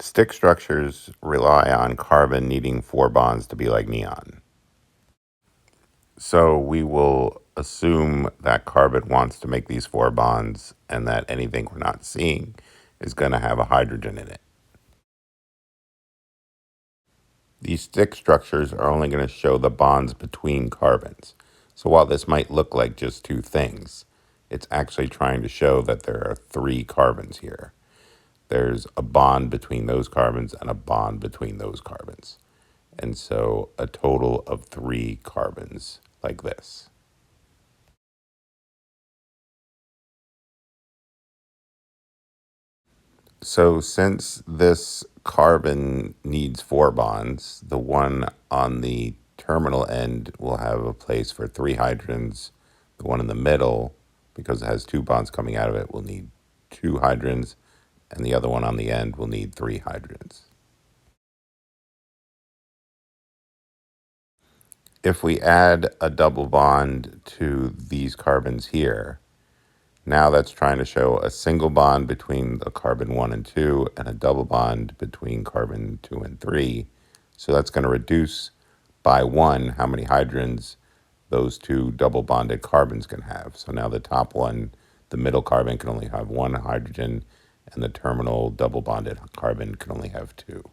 Stick structures rely on carbon needing four bonds to be like neon. So we will assume that carbon wants to make these four bonds and that anything we're not seeing is going to have a hydrogen in it. These stick structures are only going to show the bonds between carbons. So while this might look like just two things, it's actually trying to show that there are three carbons here. There's a bond between those carbons and a bond between those carbons. And so a total of three carbons like this. So since this carbon needs four bonds, the one on the terminal end will have a place for three hydrogens. The one in the middle, because it has two bonds coming out of it, will need two hydrogens, and the other one on the end will need three hydrogens. If we add a double bond to these carbons here, now that's trying to show a single bond between the carbon 1 and 2 and a double bond between carbon 2 and 3. So that's going to reduce by 1 how many hydrogens those two double bonded carbons can have. So now the top one, the middle carbon, can only have one hydrogen, and the terminal double bonded carbon can only have two.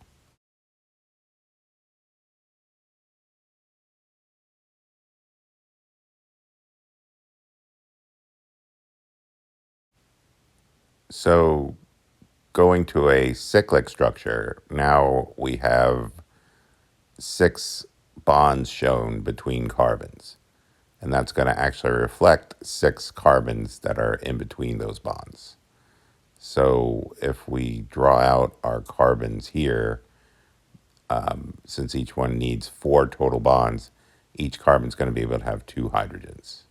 So going to a cyclic structure, now we have 6 bonds shown between carbons. And that's going to actually reflect 6 carbons that are in between those bonds. So if we draw out our carbons here, since each one needs 4 total bonds, each carbon is going to be able to have 2 hydrogens.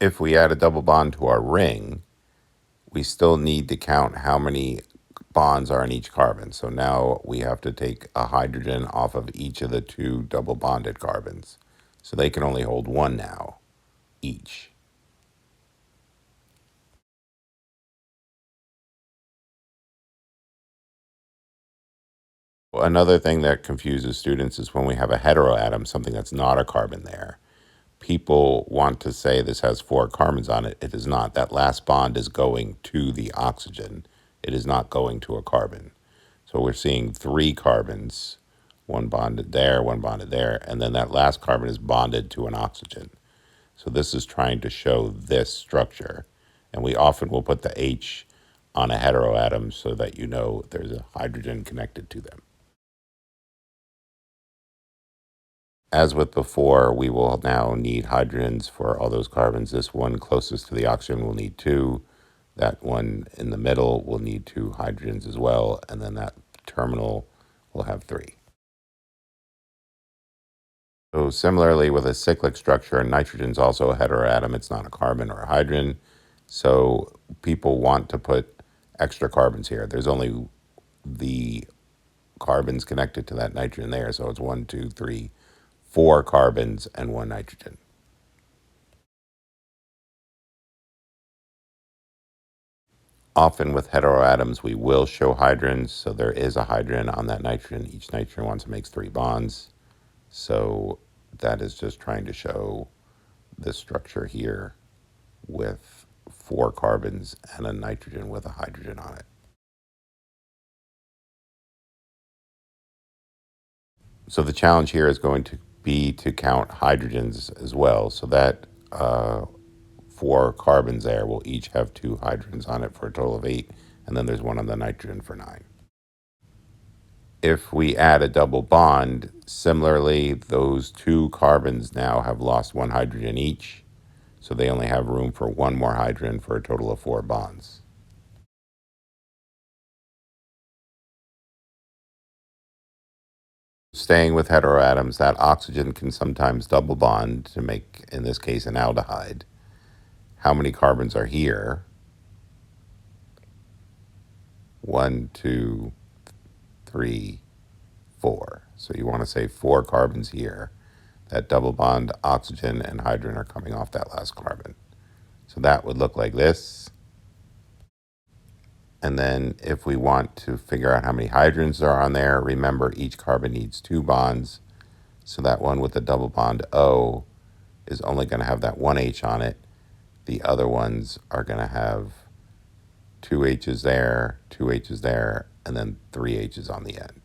If we add a double bond to our ring, we still need to count how many bonds are in each carbon. So now we have to take a hydrogen off of each of the 2 double bonded carbons. So they can only hold 1 now, each. Another thing that confuses students is when we have a heteroatom, something that's not a carbon there. People want to say this has 4 carbons on it. It is not. That last bond is going to the oxygen. It is not going to a carbon. So we're seeing 3 carbons, one bonded there, one bonded there, and then that last carbon is bonded to an oxygen. So this is trying to show this structure. And we often will put the H on a heteroatom so that you know there's a hydrogen connected to them. As with before, we will now need hydrogens for all those carbons. This one closest to the oxygen will need 2. That one in the middle will need 2 hydrogens as well. And then that terminal will have 3. So similarly with a cyclic structure, nitrogen is also a heteroatom. It's not a carbon or a hydrogen. So people want to put extra carbons here. There's only the carbons connected to that nitrogen there. So it's 1, 2, 3, 4 carbons and 1 nitrogen. Often with heteroatoms, we will show hydrogens. So there is a hydrogen on that nitrogen. Each nitrogen wants to make 3 bonds. So that is just trying to show this structure here with 4 carbons and a nitrogen with a hydrogen on it. So the challenge here is going to be to count hydrogens as well. So that 4 carbons there will each have 2 hydrogens on it for a total of 8. And then there's one on the nitrogen for 9. If we add a double bond, similarly, those 2 carbons now have lost 1 hydrogen each. So they only have room for 1 more hydrogen for a total of 4 bonds. Staying with heteroatoms, that oxygen can sometimes double bond to make, in this case, an aldehyde. How many carbons are here? 1, 2, 3, 4. So you want to say 4 carbons here. That double bond oxygen and hydrogen are coming off that last carbon. So that would look like this. And then if we want to figure out how many hydrogens are on there, remember each carbon needs 2 bonds. So that one with the double bond O is only going to have that 1 H on it. The other ones are going to have 2 H's there, 2 H's there, and then 3 H's on the end.